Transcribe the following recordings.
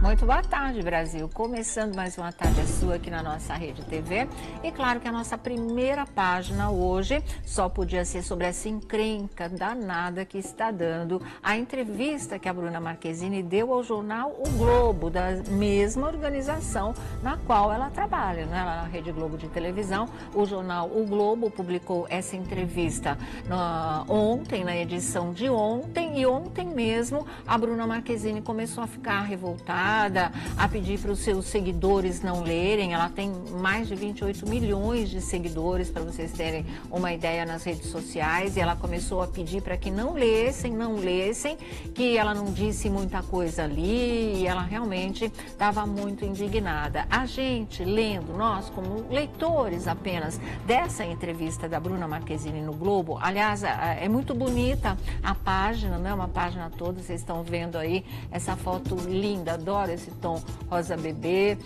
Muito boa tarde, Brasil. Começando mais uma tarde sua aqui na nossa Rede TV. E claro que a nossa primeira página hoje só podia ser sobre essa encrenca danada que está dando a entrevista que a Bruna Marquezine deu ao jornal O Globo, da mesma organização na qual ela trabalha, né? Na Rede Globo de televisão. O jornal O Globo publicou essa entrevista ontem, na edição de ontem, e ontem mesmo a Bruna Marquezine começou a ficar revoltada, a pedir para os seus seguidores não lerem. Ela tem mais de 28 milhões de seguidores, para vocês terem uma ideia, nas redes sociais, e ela começou a pedir para que não lessem, que ela não disse muita coisa ali, e ela realmente estava muito indignada. A gente lendo, nós como leitores apenas dessa entrevista da Bruna Marquezine no Globo, aliás, é muito bonita a página, né? Uma página toda, vocês estão vendo aí essa foto linda, adoro esse tom rosa bebê.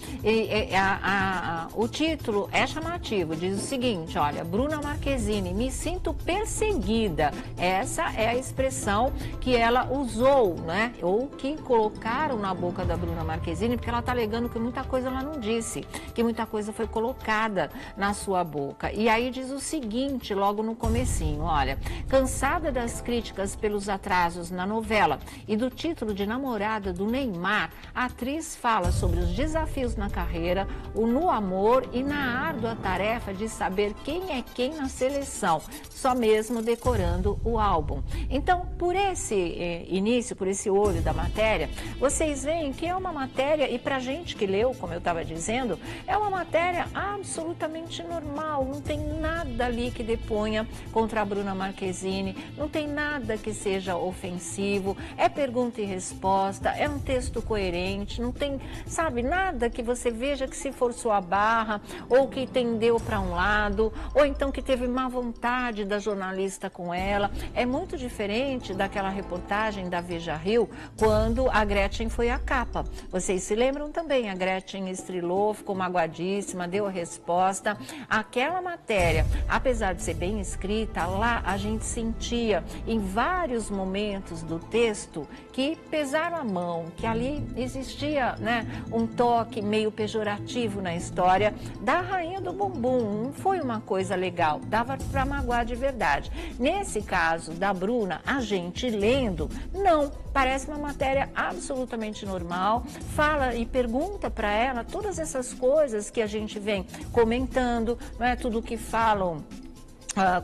O título é chamativo, diz o seguinte: olha, Bruna Marquezine, me sinto perseguida. Essa é a expressão que ela usou, né? Ou que colocaram na boca da Bruna Marquezine, porque ela está alegando que muita coisa ela não disse, que muita coisa foi colocada na sua boca. E aí diz o seguinte, logo no comecinho, olha, cansada das críticas pelos atrasos na novela e do título de namorada do Neymar, a atriz fala sobre os desafios na carreira, no amor e na árdua tarefa de saber quem é quem na seleção, só mesmo decorando o álbum. Então, por esse início, por esse olho da matéria, vocês veem que é uma matéria, e pra gente que leu, como eu estava dizendo, é uma matéria absolutamente normal, não tem nada ali que deponha contra a Bruna Marquezine, não tem nada que seja ofensivo, é pergunta e resposta, é um texto coerente, não tem, sabe, nada que você veja que se forçou a barra, ou que tendeu para um lado, ou então que teve má vontade da jornalista com ela. É muito diferente daquela reportagem da Veja Rio, quando a Gretchen foi à capa. Vocês se lembram também, a Gretchen estrelou, ficou magoadíssima, deu a resposta. Aquela matéria, apesar de ser bem escrita, lá a gente sentia em vários momentos do texto que pesaram a mão, que ali existia, né, um toque meio pejorativo na história da rainha do bumbum. Não foi uma coisa legal, dava para magoar de verdade. Nesse caso da Bruna, a gente lendo, não, parece uma matéria absolutamente normal, fala e pergunta para ela todas essas coisas que a gente vem comentando, não é tudo que falam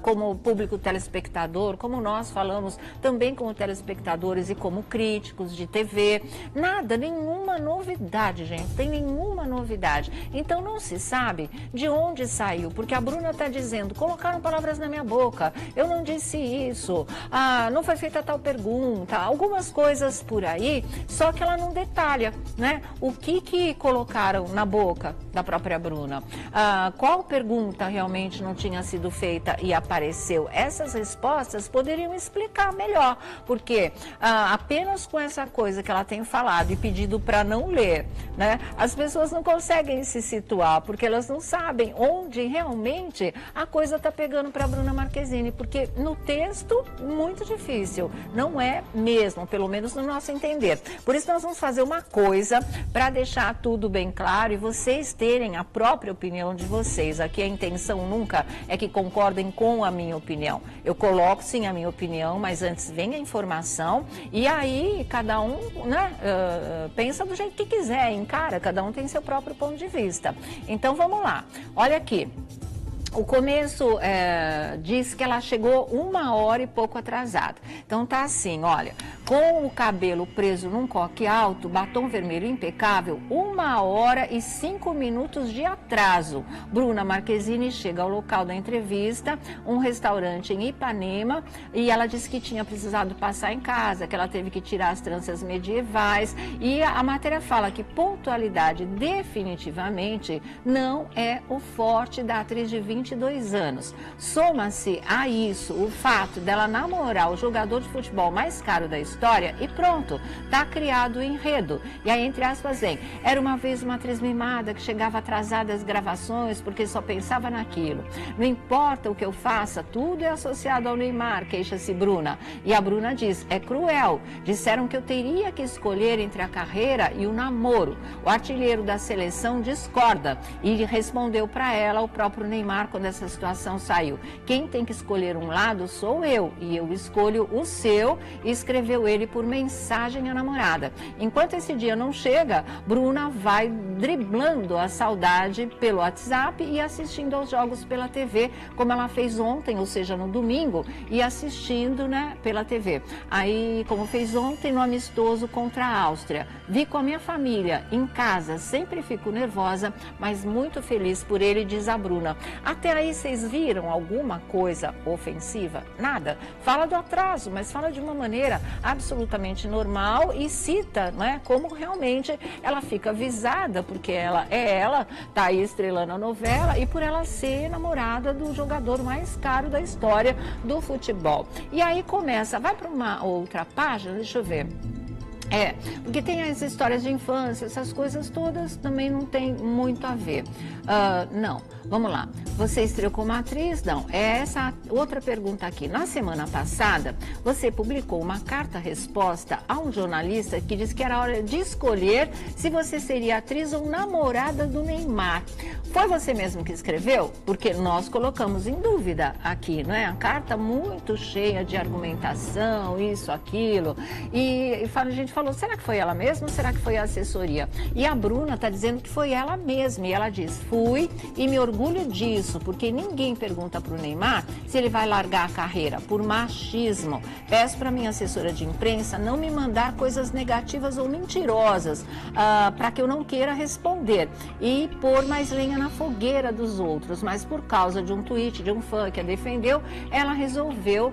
como público telespectador, como nós falamos também como telespectadores e como críticos de TV. Nada, nenhuma novidade, gente, tem nenhuma novidade. Então não se sabe de onde saiu, porque a Bruna está dizendo, colocaram palavras na minha boca, eu não disse isso, não foi feita tal pergunta, algumas coisas por aí, só que ela não detalha, né? O que colocaram na boca da própria Bruna, qual pergunta realmente não tinha sido feita e apareceu. Essas respostas poderiam explicar melhor, porque apenas com essa coisa que ela tem falado e pedido para não ler, né, as pessoas não conseguem se situar, porque elas não sabem onde realmente a coisa está pegando para a Bruna Marquezine, porque no texto, muito difícil, não é mesmo, pelo menos no nosso entender. Por isso nós vamos fazer uma coisa para deixar tudo bem claro e vocês terem a própria opinião de vocês. Aqui a intenção nunca é que concordem com a minha opinião. Eu coloco sim a minha opinião, mas antes vem a informação e aí cada um, né, pensa do jeito que quiser, encara, cada um tem seu próprio ponto de vista. Então vamos lá, olha aqui. O começo diz que ela chegou 1h e pouco atrasada. Então tá assim, olha, com o cabelo preso num coque alto, batom vermelho impecável, 1h05 de atraso. Bruna Marquezine chega ao local da entrevista, um restaurante em Ipanema, e ela disse que tinha precisado passar em casa, que ela teve que tirar as tranças medievais, e a matéria fala que pontualidade definitivamente não é o forte da atriz de 22 anos. Soma-se a isso o fato dela namorar o jogador de futebol mais caro da história, história e pronto, tá criado o enredo. E aí, entre aspas, vem, era uma vez uma atriz mimada que chegava atrasada às gravações porque só pensava naquilo. Não importa o que eu faça, tudo é associado ao Neymar, queixa-se Bruna. E a Bruna diz, é cruel, disseram que eu teria que escolher entre a carreira e o namoro. O artilheiro da seleção discorda e respondeu para ela o próprio Neymar quando essa situação saiu. Quem tem que escolher um lado sou eu e eu escolho o seu, escreveu ele por mensagem à namorada. Enquanto esse dia não chega, Bruna vai driblando a saudade pelo WhatsApp e assistindo aos jogos pela TV, como ela fez ontem, ou seja, no domingo, e assistindo, né, pela TV. Aí, como fez ontem no amistoso contra a Áustria. Vi com a minha família em casa, sempre fico nervosa, mas muito feliz por ele, diz a Bruna. Até aí vocês viram alguma coisa ofensiva? Nada. Fala do atraso, mas fala de uma maneira absolutamente normal e cita, né, como realmente ela fica visada, porque ela tá aí estrelando a novela e por ela ser namorada do jogador mais caro da história do futebol. E aí começa, vai para uma outra página, deixa eu ver. Porque tem as histórias de infância, essas coisas todas também não tem muito a ver. Não, vamos lá. Você estreou como atriz? Não, é essa outra pergunta aqui. Na semana passada, você publicou uma carta-resposta a um jornalista que disse que era hora de escolher se você seria atriz ou namorada do Neymar. Foi você mesmo que escreveu? Porque nós colocamos em dúvida aqui, não é? A carta muito cheia de argumentação, isso, aquilo. E a gente falou, será que foi ela mesma ou será que foi a assessoria? E a Bruna está dizendo que foi ela mesma. E ela diz, fui e me orgulho disso, porque ninguém pergunta para o Neymar se ele vai largar a carreira por machismo. Peço para minha assessora de imprensa não me mandar coisas negativas ou mentirosas para que eu não queira responder e pôr mais lenha na fogueira dos outros, mas por causa de um tweet de um fã que a defendeu, ela resolveu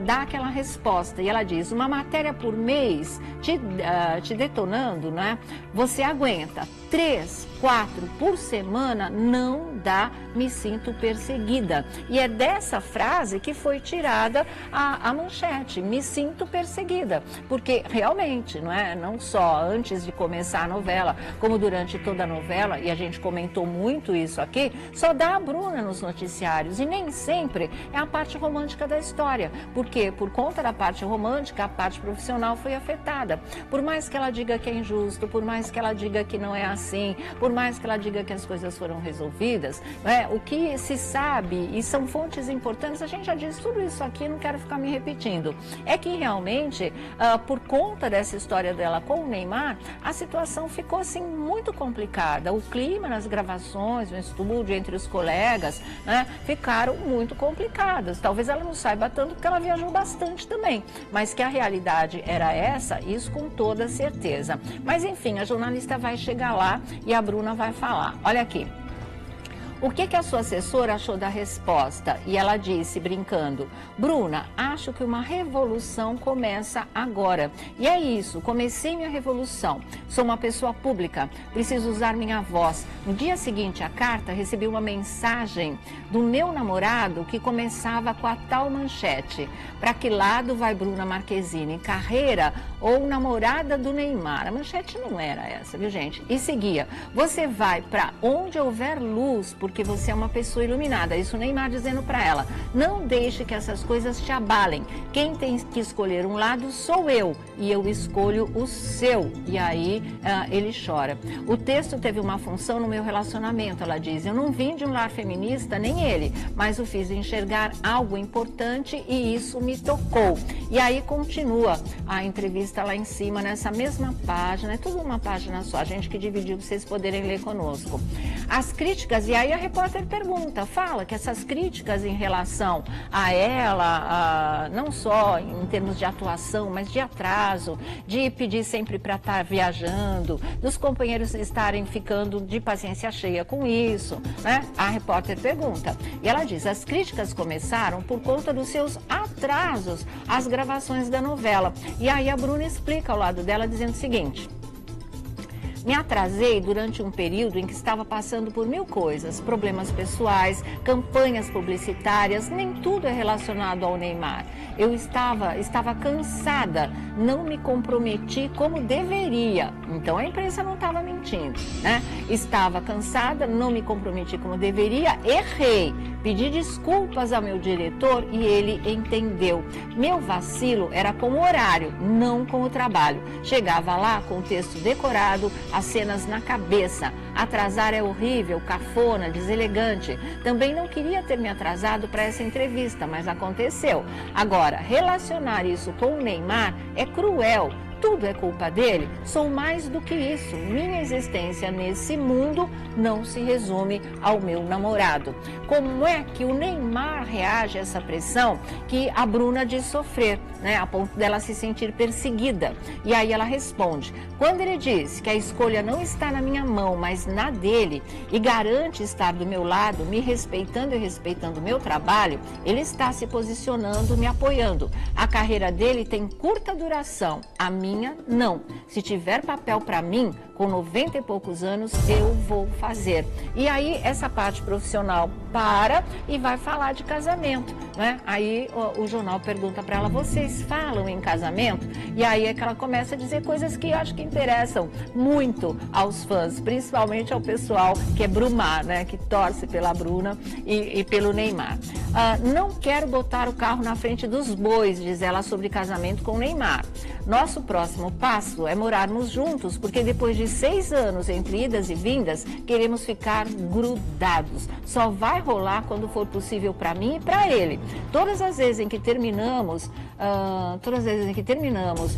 dar aquela resposta. E ela diz, uma matéria por mês te detonando, né? Você aguenta 3, 4 por semana, não dá, me sinto perseguida. E é dessa frase que foi tirada a manchete, me sinto perseguida. Porque realmente, não é? Não só antes de começar a novela, como durante toda a novela, e a gente comentou muito isso aqui, só dá a Bruna nos noticiários. E nem sempre é a parte romântica da história. Porque por conta da parte romântica, a parte profissional foi afetada. Por mais que ela diga que é injusto, por mais que ela diga que não é assim, por mais que ela diga que as coisas foram resolvidas, né? O que se sabe, e são fontes importantes, a gente já disse tudo isso aqui, não quero ficar me repetindo, é que realmente, por conta dessa história dela com o Neymar, a situação ficou assim muito complicada. O clima nas gravações, no estúdio, entre os colegas, né, ficaram muito complicadas. Talvez ela não saiba tanto porque ela viajou bastante também, mas que a realidade era essa, isso com toda certeza. Mas enfim, a jornalista vai chegar lá e a Bruna vai falar. Olha aqui. O que a sua assessora achou da resposta? E ela disse, brincando, Bruna, acho que uma revolução começa agora. E é isso, comecei minha revolução. Sou uma pessoa pública, preciso usar minha voz. No dia seguinte à carta, recebi uma mensagem do meu namorado que começava com a tal manchete. Para que lado vai Bruna Marquezine? Carreira ou namorada do Neymar? A manchete não era essa, viu, gente? E seguia, você vai para onde houver luz, porque você é uma pessoa iluminada. Isso o Neymar dizendo para ela, não deixe que essas coisas te abalem. Quem tem que escolher um lado sou eu e eu escolho o seu. E aí ele chora. O texto teve uma função no meu relacionamento, ela diz. Eu não vim de um lar feminista, nem ele, mas o fiz enxergar algo importante e isso me tocou. E aí continua a entrevista lá em cima, nessa mesma página, é tudo uma página só, a gente que dividiu para vocês poderem ler conosco. As críticas, e aí a repórter pergunta, fala que essas críticas em relação a ela, não só em termos de atuação, mas de atraso, de pedir sempre para estar viajando, dos companheiros estarem ficando de paciência cheia com isso, né? A repórter pergunta, e ela diz, as críticas começaram por conta dos seus atrasos às gravações da novela. E aí a Bruna explica ao lado dela dizendo o seguinte, Me atrasei durante um período em que estava passando por mil coisas, problemas pessoais, campanhas publicitárias, nem tudo é relacionado ao Neymar. Eu estava cansada, não me comprometi como deveria. Então a imprensa não estava mentindo, né? Estava cansada, não me comprometi como deveria, errei. Pedi desculpas ao meu diretor e ele entendeu. Meu vacilo era com o horário, não com o trabalho. Chegava lá com o texto decorado, as cenas na cabeça. Atrasar é horrível, cafona, deselegante. Também não queria ter me atrasado para essa entrevista, mas aconteceu. Agora, relacionar isso com o Neymar é cruel. Tudo é culpa dele? Sou mais do que isso. Minha existência nesse mundo não se resume ao meu namorado. Como é que o Neymar reage a essa pressão que a Bruna diz sofrer, né, a ponto dela se sentir perseguida? E aí ela responde: quando ele diz que a escolha não está na minha mão, mas na dele, e garante estar do meu lado, me respeitando e respeitando o meu trabalho, ele está se posicionando, me apoiando. A carreira dele tem curta duração, a minha não. Se tiver papel para mim, com 90 e poucos anos, eu vou fazer. E aí essa parte profissional para e vai falar de casamento, né? Aí o jornal pergunta para ela: vocês falam em casamento? E aí é que ela começa a dizer coisas que acho que interessam muito aos fãs, principalmente ao pessoal que é Brumar, né? Que torce pela Bruna e pelo Neymar. Não quero botar o carro na frente dos bois, diz ela sobre casamento com o Neymar. Nosso próximo passo é morarmos juntos, porque depois de 6 anos entre idas e vindas, queremos ficar grudados. Só vai rolar quando for possível para mim e para ele. Todas as vezes em que terminamos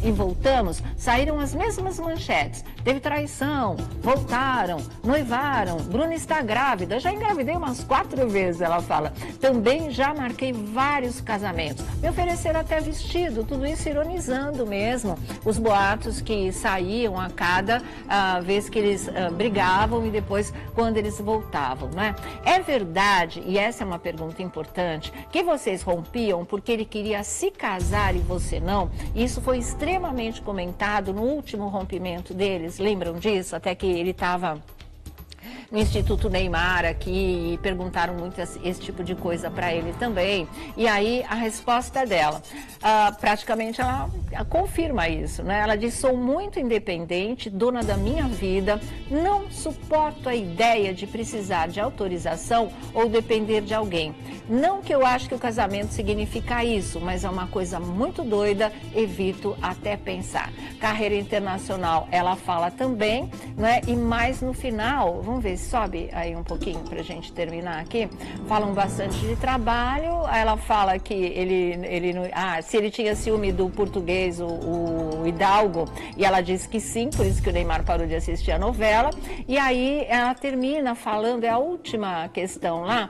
e voltamos, saíram as mesmas manchetes. Teve traição, voltaram, noivaram, Bruna está grávida, já engravidei umas 4 vezes, ela fala. Também já marquei vários casamentos, me ofereceram até vestido, tudo isso ironizando mesmo os boatos que saíam a cada vez que eles brigavam e depois quando eles voltavam, né? É verdade, e essa é uma pergunta importante, que vocês rompiam porque ele queria se casar e você não? Isso foi extremamente comentado no último rompimento deles, lembram disso? Até que ele estava no Instituto Neymar aqui e perguntaram muito esse tipo de coisa para ele também. E aí a resposta dela, praticamente ela confirma isso, né? Ela diz: sou muito independente, dona da minha vida, não suporto a ideia de precisar de autorização ou depender de alguém. Não que eu acho que o casamento significa isso, mas é uma coisa muito doida, evito até pensar. Carreira internacional, ela fala também, né? E mais no final, vamos ver, sobe aí um pouquinho pra gente terminar aqui. Falam bastante de trabalho. Ela fala que se ele tinha ciúme do português, o Hidalgo, e ela diz que sim, por isso que o Neymar parou de assistir a novela. E aí ela termina falando, é a última questão lá,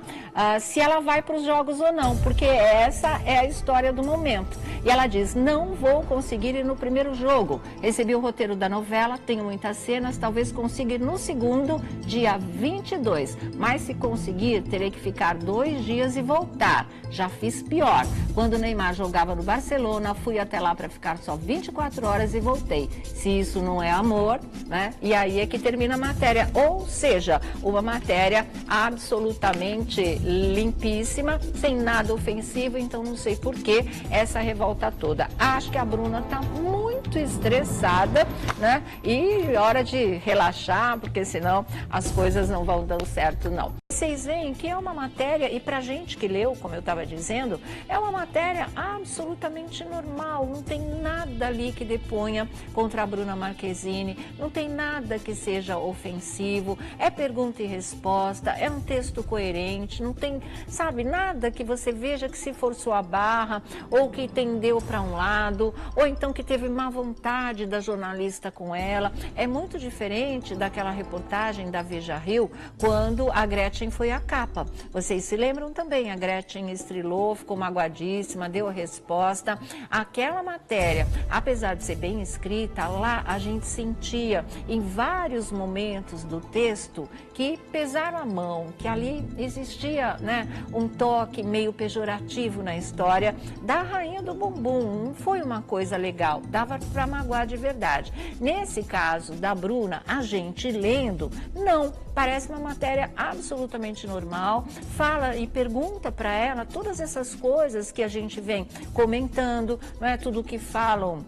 se ela vai para os jogos ou não, porque essa é a história do momento. E ela diz: não vou conseguir ir no primeiro jogo. Recebi o roteiro da novela, tenho muitas cenas, talvez consiga ir no segundo, dia 22. Mas se conseguir, terei que ficar 2 dias e voltar. Já fiz pior. Quando o Neymar jogava no Barcelona, fui até lá para ficar só 24 horas e voltei. Se isso não é amor, né? E aí é que termina a matéria. Ou seja, uma matéria absolutamente limpíssima, sem nada ofensivo, então não sei por que essa revolta toda. Acho que a Bruna está muito estressada, né? E hora de relaxar, porque senão as coisas não vão dando certo, não. Vocês veem que é uma matéria, e pra gente que leu, como eu estava dizendo, é uma matéria absolutamente normal, não tem nada ali que deponha contra a Bruna Marquezine, não tem nada que seja ofensivo, é pergunta e resposta, é um texto coerente, não tem, sabe, nada que você veja que se forçou a barra, ou que tendeu para um lado, ou então que teve má vontade da jornalista com ela. É muito diferente daquela reportagem da Veja Rio, quando a Gretchen Gretchen foi a capa. Vocês se lembram também, a Gretchen estrelou, ficou magoadíssima, deu a resposta. Aquela matéria, apesar de ser bem escrita, lá a gente sentia em vários momentos do texto que pesaram a mão, que ali existia, né, um toque meio pejorativo na história da Rainha do Bumbum. Não foi uma coisa legal, dava para magoar de verdade. Nesse caso da Bruna, a gente lendo, não, parece uma matéria absolutamente normal, fala e pergunta para ela todas essas coisas que a gente vem comentando, não é tudo que falam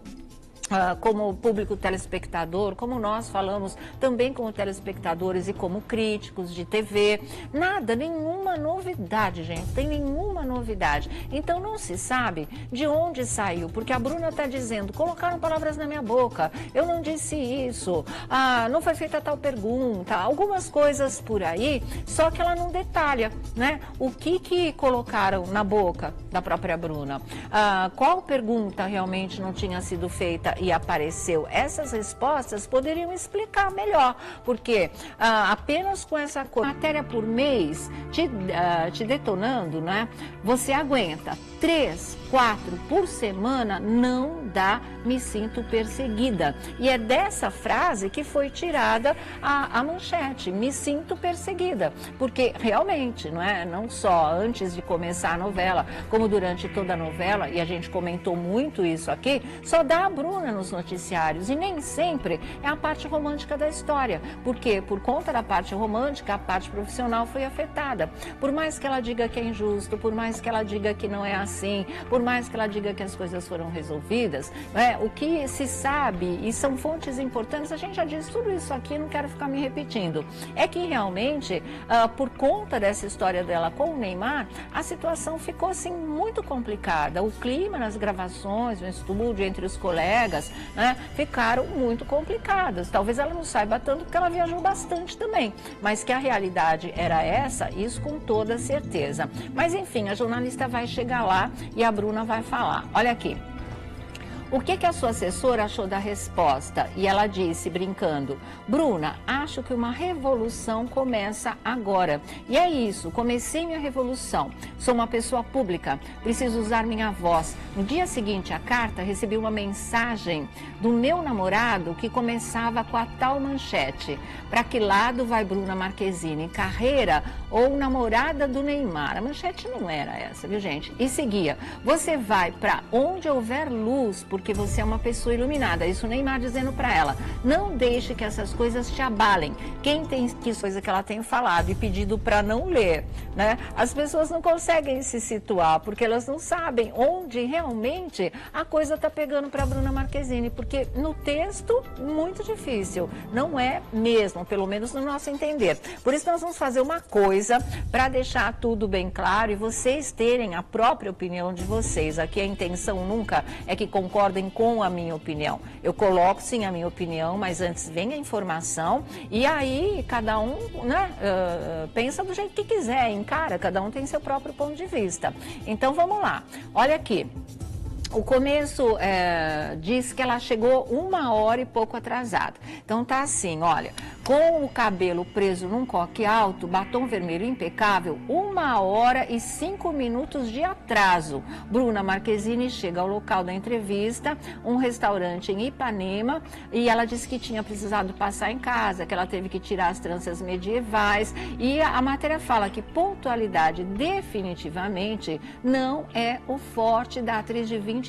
como público telespectador, como nós falamos também como telespectadores e como críticos de TV. Nada, nenhuma novidade, gente, tem nenhuma novidade. Então não se sabe de onde saiu, porque a Bruna está dizendo, colocaram palavras na minha boca, eu não disse isso, não foi feita tal pergunta, algumas coisas por aí, só que ela não detalha, né? O que colocaram na boca da própria Bruna, qual pergunta realmente não tinha sido feita e apareceu. Essas respostas poderiam explicar melhor, porque apenas com essa matéria por mês te detonando, né? Você aguenta 3, 4 por semana, não dá, me sinto perseguida. E é dessa frase que foi tirada a manchete, me sinto perseguida, porque realmente, não é? Não só antes de começar a novela, como durante toda a novela, e a gente comentou muito isso aqui, só dá a Bruna nos noticiários, e nem sempre é a parte romântica da história, porque por conta da parte romântica, a parte profissional foi afetada. Por mais que ela diga que é injusto, por mais que ela diga que não é assim, por mais que ela diga que as coisas foram resolvidas, né, o que se sabe, e são fontes importantes, a gente já disse tudo isso aqui, não quero ficar me repetindo, é que realmente, por conta dessa história dela com o Neymar, a situação ficou assim muito complicada. O clima nas gravações, no estúdio, entre os colegas, né, ficaram muito complicadas. Talvez ela não saiba tanto porque ela viajou bastante também, mas que a realidade era essa, isso com toda certeza. Mas enfim, a jornalista vai chegar lá e a Bruna vai falar. Olha aqui. O que a sua assessora achou da resposta? E ela disse, brincando, Bruna, acho que uma revolução começa agora. E é isso, comecei minha revolução. Sou uma pessoa pública, preciso usar minha voz. No dia seguinte à carta, recebi uma mensagem do meu namorado que começava com a tal manchete. Para que lado vai Bruna Marquezine? Carreira ou namorada do Neymar? A manchete não era essa, viu, gente? E seguia, você vai para onde houver luz, porque você é uma pessoa iluminada. Isso o Neymar dizendo para ela. Não deixe que essas coisas te abalem. Quem tem que coisa que ela tem falado e pedido para não ler, né? As pessoas não conseguem se situar porque elas não sabem onde realmente a coisa está pegando para Bruna Marquezine, porque no texto muito difícil. Não é mesmo, pelo menos no nosso entender. Por isso nós vamos fazer uma coisa para deixar tudo bem claro e vocês terem a própria opinião de vocês. Aqui a intenção nunca é que concordem com a minha opinião. Eu coloco sim a minha opinião, mas antes vem a informação e aí cada um, né, pensa do jeito que quiser, encara, cada um tem seu próprio ponto de vista. Então vamos lá, olha aqui. O começo diz que ela chegou 1 hora e pouco atrasada. Então tá assim, olha, com o cabelo preso num coque alto, batom vermelho impecável, 1 hora e 5 minutos de atraso. Bruna Marquezine chega ao local da entrevista, um restaurante em Ipanema, e ela disse que tinha precisado passar em casa, que ela teve que tirar as tranças medievais, e a matéria fala que pontualidade definitivamente não é o forte da atriz de 22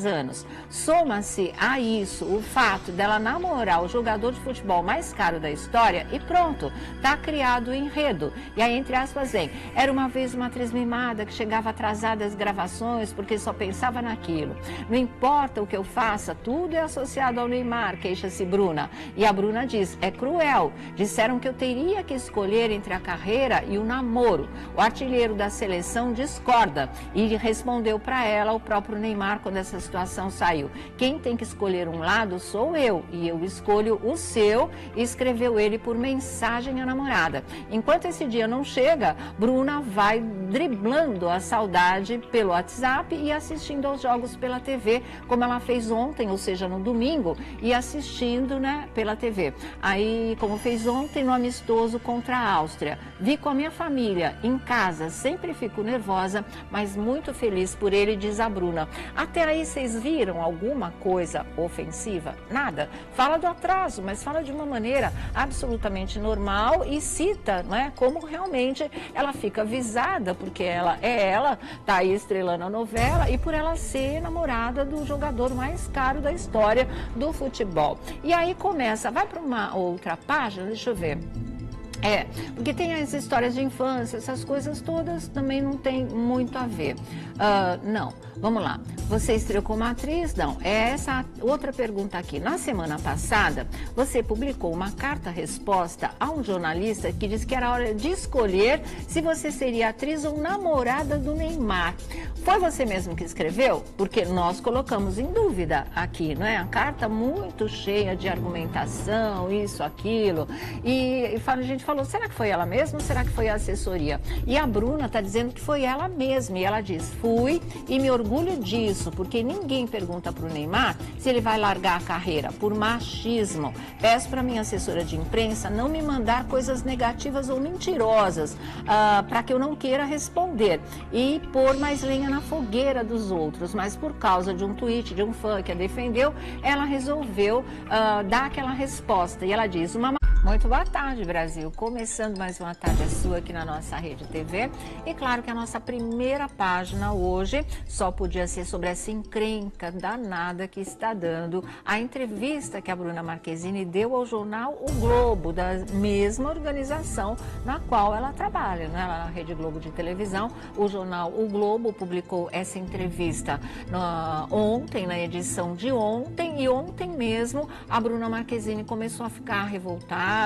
anos. Soma-se a isso o fato dela namorar o jogador de futebol mais caro da história e pronto, tá criado o enredo. E aí, entre aspas, vem, era uma vez uma atriz mimada que chegava atrasada às gravações porque só pensava naquilo. Não importa o que eu faça, tudo é associado ao Neymar, queixa-se Bruna. E a Bruna diz, é cruel. Disseram que eu teria que escolher entre a carreira e o namoro. O artilheiro da seleção discorda e respondeu para ela o próprio Neymar Neymar quando essa situação saiu. Quem tem que escolher um lado sou eu, e eu escolho o seu, e escreveu ele por mensagem à namorada. Enquanto esse dia não chega, Bruna vai driblando a saudade pelo WhatsApp e assistindo aos jogos pela TV, como ela fez ontem, ou seja, no domingo, e assistindo, né, pela TV. Aí, como fez ontem no amistoso contra a Áustria. Vi com a minha família em casa, sempre fico nervosa, mas muito feliz por ele, diz a Bruna. Até aí vocês viram alguma coisa ofensiva? Nada. Fala do atraso, mas fala de uma maneira absolutamente normal e cita, né, como realmente ela fica visada, porque ela tá aí estrelando a novela e por ela ser namorada do jogador mais caro da história do futebol. E aí começa, vai para uma outra página, deixa eu ver. Porque tem as histórias de infância, essas coisas todas também não tem muito a ver. Não, vamos lá. Você estreou como atriz? Não, é essa outra pergunta aqui. Na semana passada, você publicou uma carta-resposta a um jornalista que disse que era hora de escolher se você seria atriz ou namorada do Neymar. Foi você mesmo que escreveu? Porque nós colocamos em dúvida aqui, não é? A carta muito cheia de argumentação, isso, aquilo. E a gente falou, será que foi ela mesma ou será que foi a assessoria? E a Bruna está dizendo que foi ela mesma. E ela diz, fui e me orgulho disso, porque ninguém pergunta para o Neymar se ele vai largar a carreira por machismo. Peço para minha assessora de imprensa não me mandar coisas negativas ou mentirosas, para que eu não queira responder e pôr mais lenha na fogueira dos outros. Mas por causa de um tweet de um fã que a defendeu, ela resolveu dar aquela resposta. E ela diz, muito boa tarde, Brasil. Começando mais uma tarde sua aqui na nossa Rede TV. E claro que a nossa primeira página hoje só podia ser sobre essa encrenca danada que está dando a entrevista que a Bruna Marquezine deu ao jornal O Globo, da mesma organização na qual ela trabalha, né? Na Rede Globo de televisão. O jornal O Globo publicou essa entrevista ontem, na edição de ontem, e ontem mesmo a Bruna Marquezine começou a ficar revoltada,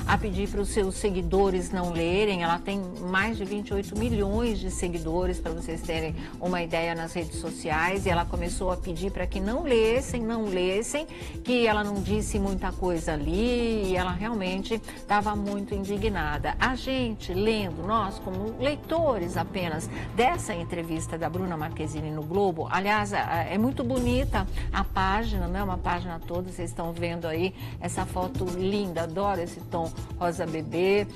a pedir para os seus seguidores não lerem. Ela tem mais de 28 milhões de seguidores, para vocês terem uma ideia, nas redes sociais, e ela começou a pedir para que não lessem, que ela não disse muita coisa ali, e ela realmente estava muito indignada. A gente lendo, nós como leitores apenas dessa entrevista da Bruna Marquezine no Globo, aliás, é muito bonita a página, né? Uma página toda, vocês estão vendo aí essa foto linda, adoro esse tom rosa bebê.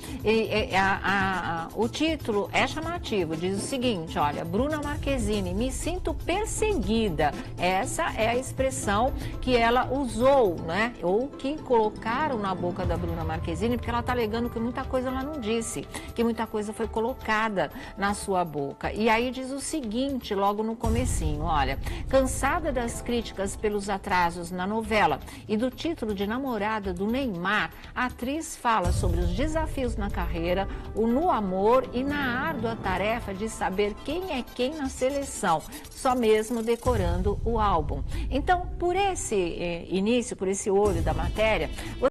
O título é chamativo, diz o seguinte, olha, Bruna Marquezine, me sinto perseguida. Essa é a expressão que ela usou, né? Ou que colocaram na boca da Bruna Marquezine, porque ela está alegando que muita coisa ela não disse, que muita coisa foi colocada na sua boca. E aí diz o seguinte, logo no comecinho, olha, cansada das críticas pelos atrasos na novela e do título de namorada do Neymar, a atriz fala sobre os desafios na carreira, no amor e na árdua tarefa de saber quem é quem na seleção, só mesmo decorando o álbum. Então, por esse início, por esse olho da matéria,